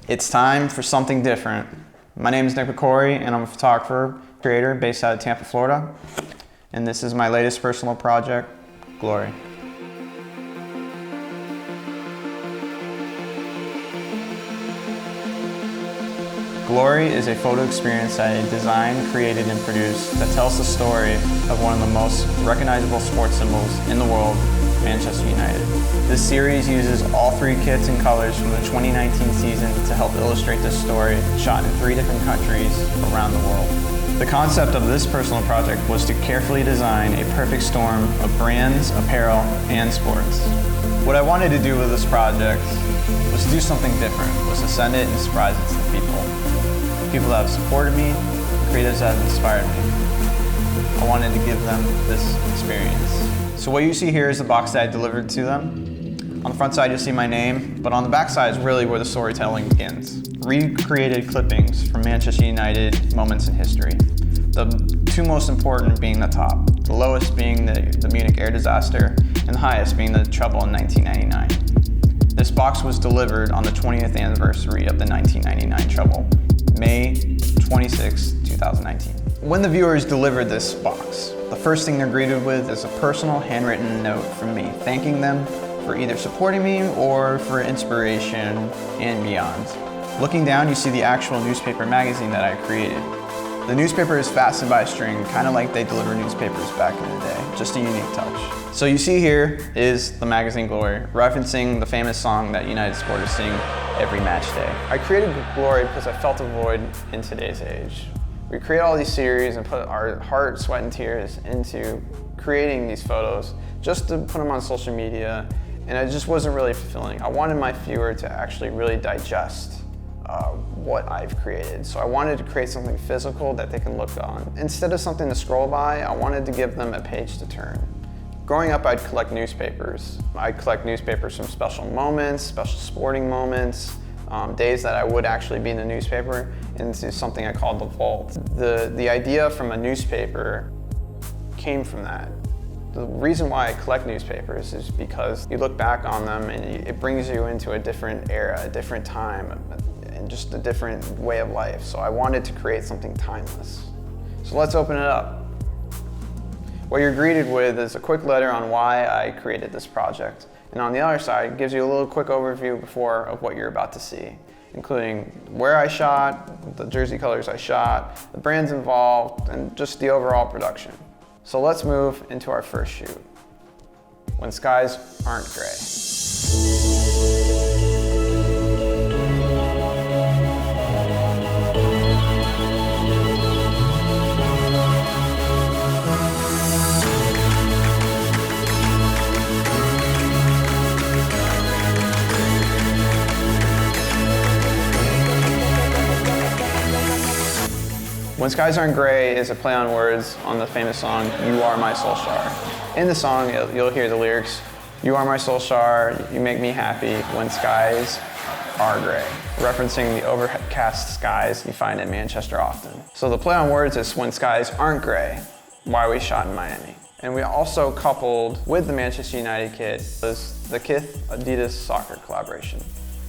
It's time for something different. My name is Nick McCory, and I'm a photographer, creator based out of Tampa, Florida. And this is my latest personal project, Glory. Glory is a photo experience that I designed, created, and produced that tells the story of one of the most recognizable sports symbols in the world, Manchester United. This series uses all three kits and colors from the 2019 season to help illustrate this story, shot in 3 different countries around the world. The concept of this personal project was to carefully design a perfect storm of brands, apparel, and sports. What I wanted to do with this project was to do something different, was to send it and surprise it to the people that have supported me, creators that have inspired me. I wanted to give them this experience. So what you see here is the box that I delivered to them. On the front side you'll see my name, but on the back side is really where the storytelling begins. Recreated clippings from Manchester United moments in history. The 2 most important being the top, the lowest being the Munich air disaster, and the highest being the treble in 1999. This box was delivered on the 20th anniversary of the 1999 treble. May 26, 2019. When the viewers delivered this box, the first thing they're greeted with is a personal handwritten note from me, thanking them for either supporting me or for inspiration and beyond. Looking down, you see the actual newspaper magazine that I created. The newspaper is fastened by a string, kind of like they deliver newspapers back in the day, just a unique touch. So you see here is the magazine Glory, referencing the famous song that United supporters sing every match day. I created Glory because I felt a void in today's age. We create all these series and put our heart, sweat, and tears into creating these photos just to put them on social media, and it just wasn't really fulfilling. I wanted my viewer to actually really digest what I've created. So I wanted to create something physical that they can look on. Instead of something to scroll by, I wanted to give them a page to turn. Growing up, I'd collect newspapers. I'd collect newspapers from special moments, special sporting moments, days that I would actually be in the newspaper, into something I called the vault. The idea from a newspaper came from that. The reason why I collect newspapers is because you look back on them and it brings you into a different era, a different time, and just a different way of life. So I wanted to create something timeless. So let's open it up. What you're greeted with is a quick letter on why I created this project. And on the other side, it gives you a little quick overview of what you're about to see, including where I shot, the jersey colors I shot, the brands involved, and just the overall production. So let's move into our first shoot, When Skies Aren't Gray. When Skies Aren't Gray is a play on words on the famous song, You Are My Solskjaer. In the song, you'll hear the lyrics, you are my Solskjaer, you make me happy when skies are gray, referencing the overcast skies you find in Manchester often. So the play on words is When Skies Aren't Gray, why we shot in Miami. And we also coupled with the Manchester United kit was the Kith Adidas soccer collaboration,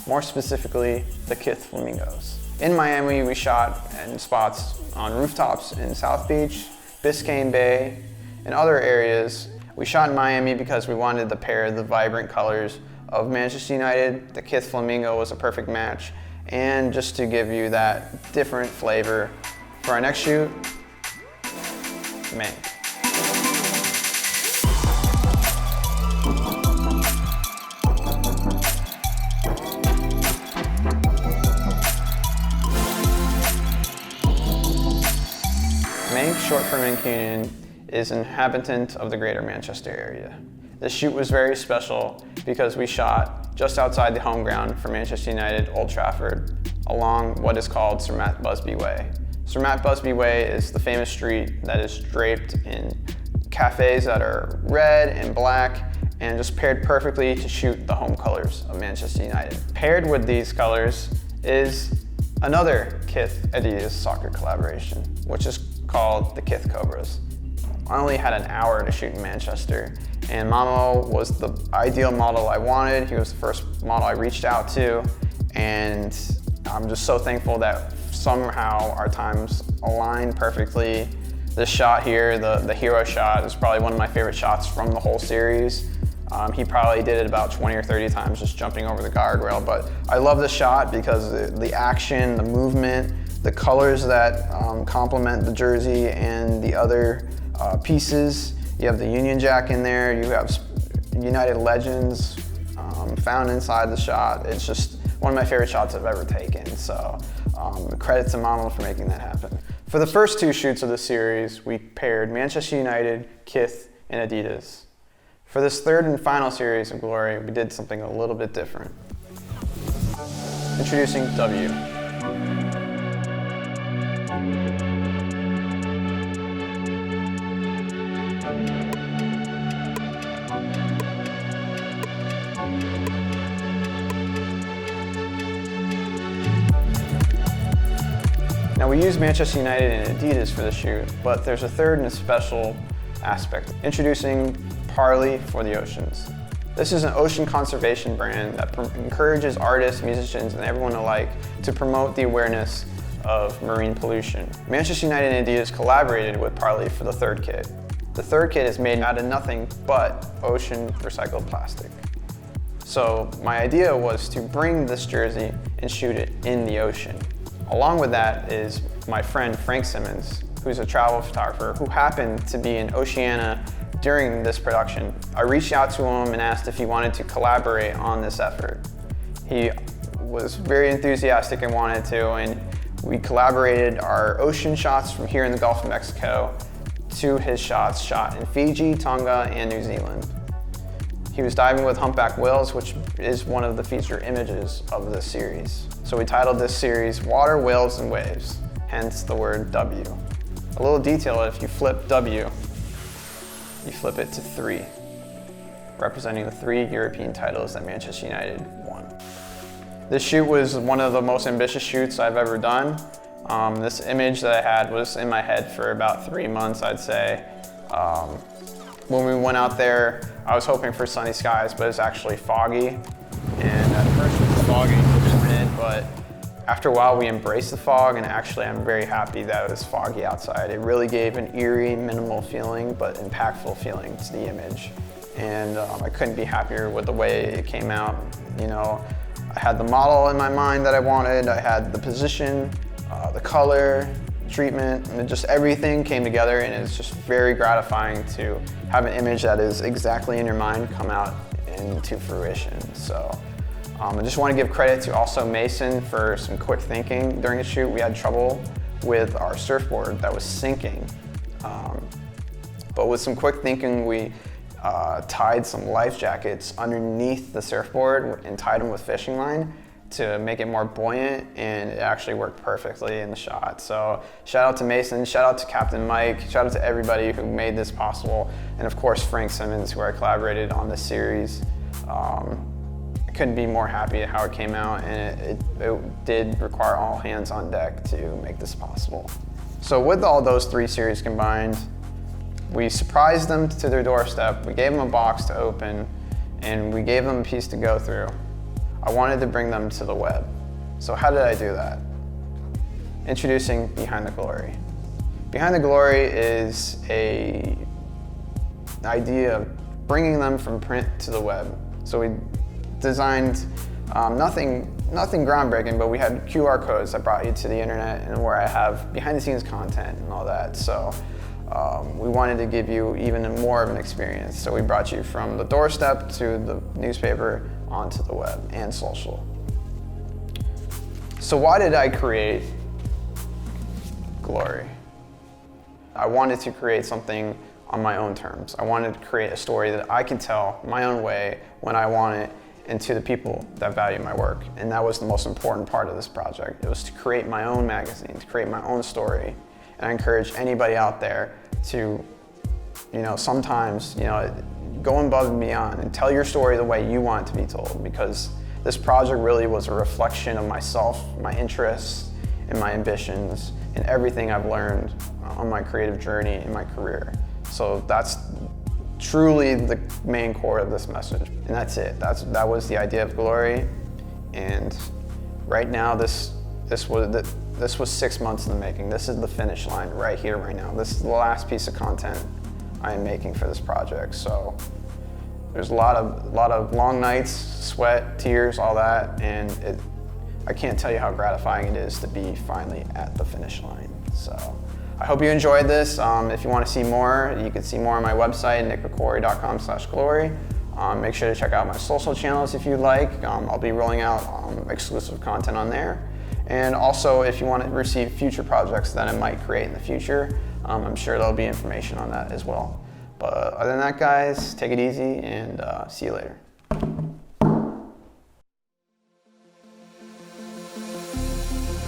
more specifically the Kith Flamingos. In Miami, we shot in spots on rooftops in South Beach, Biscayne Bay, and other areas. We shot in Miami because we wanted to pair the vibrant colors of Manchester United. The Kith Flamingo was a perfect match, and just to give you that different flavor. For our next shoot, Mank. Mank, short for Mancunian, is an inhabitant of the greater Manchester area. This shoot was very special because we shot just outside the home ground for Manchester United, Old Trafford, along what is called Sir Matt Busby Way. Sir Matt Busby Way is the famous street that is draped in cafes that are red and black and just paired perfectly to shoot the home colors of Manchester United. Paired with these colors is another Kith Adidas soccer collaboration, which is called the Kith Cobras. I only had an hour to shoot in Manchester, and Mamo was the ideal model I wanted. He was the first model I reached out to, and I'm just so thankful that somehow our times aligned perfectly. This shot here, the hero shot, is probably one of my favorite shots from the whole series. He probably did it about 20 or 30 times just jumping over the guardrail, but I love this shot because the action, the movement, the colors that complement the jersey and the other pieces. You have the Union Jack in there, you have United Legends found inside the shot. It's just one of my favorite shots I've ever taken, so credit to Mamo for making that happen. For the first two shoots of the series, we paired Manchester United, Kith, and Adidas. For this third and final series of Glory, we did something a little bit different. Introducing W. Now we use Manchester United and Adidas for the shoot, but there's a third and a special aspect. Introducing Parley for the Oceans. This is an ocean conservation brand that encourages artists, musicians, and everyone alike to promote the awareness of marine pollution. Manchester United and Adidas collaborated with Parley for the third kit. The third kit is made out of nothing but ocean recycled plastic. So my idea was to bring this jersey and shoot it in the ocean. Along with that is my friend Frank Simmons, who's a travel photographer who happened to be in Oceania during this production. I reached out to him and asked if he wanted to collaborate on this effort. He was very enthusiastic and wanted to, and we collaborated our ocean shots from here in the Gulf of Mexico to his shots shot in Fiji, Tonga, and New Zealand. He was diving with humpback whales, which is one of the feature images of this series. So we titled this series Water, Whales, and Waves, hence the word W. A little detail, if you flip W, you flip it to 3, representing the 3 European titles that Manchester United won. This shoot was one of the most ambitious shoots I've ever done. This image that I had was in my head for about 3 months, I'd say. When we went out there, I was hoping for sunny skies, but it's actually foggy. And at first it was foggy and windy, but after a while we embraced the fog, and actually I'm very happy that it was foggy outside. It really gave an eerie, minimal feeling, but impactful feeling to the image. And I couldn't be happier with the way it came out. You know, I had the model in my mind that I wanted, I had the position, the color, treatment, and just everything came together, and it's just very gratifying to have an image that is exactly in your mind come out into fruition. So I just want to give credit to also Mason for some quick thinking during the shoot. We had trouble with our surfboard that was sinking, but with some quick thinking we tied some life jackets underneath the surfboard and tied them with fishing line to make it more buoyant, and it actually worked perfectly in the shot. So shout out to Mason, shout out to Captain Mike, shout out to everybody who made this possible, and of course Frank Simmons, who I collaborated on this series. I couldn't be more happy at how it came out, and it did require all hands on deck to make this possible. So with all those 3 series combined, we surprised them to their doorstep, we gave them a box to open, and we gave them a piece to go through. I wanted to bring them to the web. So how did I do that? Introducing Behind the Glory. Behind the Glory is an idea of bringing them from print to the web. So we designed nothing groundbreaking, but we had QR codes that brought you to the internet, and where I have behind the scenes content and all that. So we wanted to give you even more of an experience. So we brought you from the doorstep to the newspaper onto the web and social. So why did I create Glory? I wanted to create something on my own terms. I wanted to create a story that I can tell my own way when I want it, and to the people that value my work. And that was the most important part of this project. It was to create my own magazine, to create my own story. And I encourage anybody out there to, sometimes, go above and beyond and tell your story the way you want it to be told, because this project really was a reflection of myself, my interests, and my ambitions, and everything I've learned on my creative journey in my career. So that's truly the main core of this message, and that's it. That was the idea of Glory, and right now this This was 6 months in the making. This is the finish line right here, right now. This is the last piece of content I am making for this project. So there's a lot of long nights, sweat, tears, all that, and I can't tell you how gratifying it is to be finally at the finish line. So I hope you enjoyed this. If you want to see more, you can see more on my website, nickrecorey.com/glory. Make sure to check out my social channels if you'd like. I'll be rolling out exclusive content on there. And also, if you want to receive future projects that I might create in the future, I'm sure there'll be information on that as well. But other than that, guys, take it easy and see you later.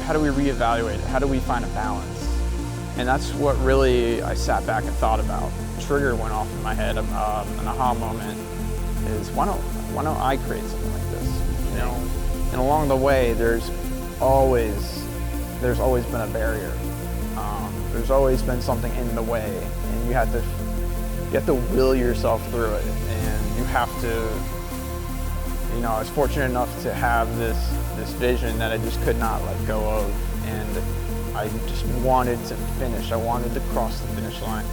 How do we reevaluate? How do we find a balance? And that's what really I sat back and thought about. Trigger went off in my head, an aha moment is why don't I create something like this? You know, and along the way, there's always been a barrier. There's always been something in the way, and you have to will yourself through it, and you have to. You know, I was fortunate enough to have this vision that I just could not let go of, and I just wanted to finish. I wanted to cross the finish line.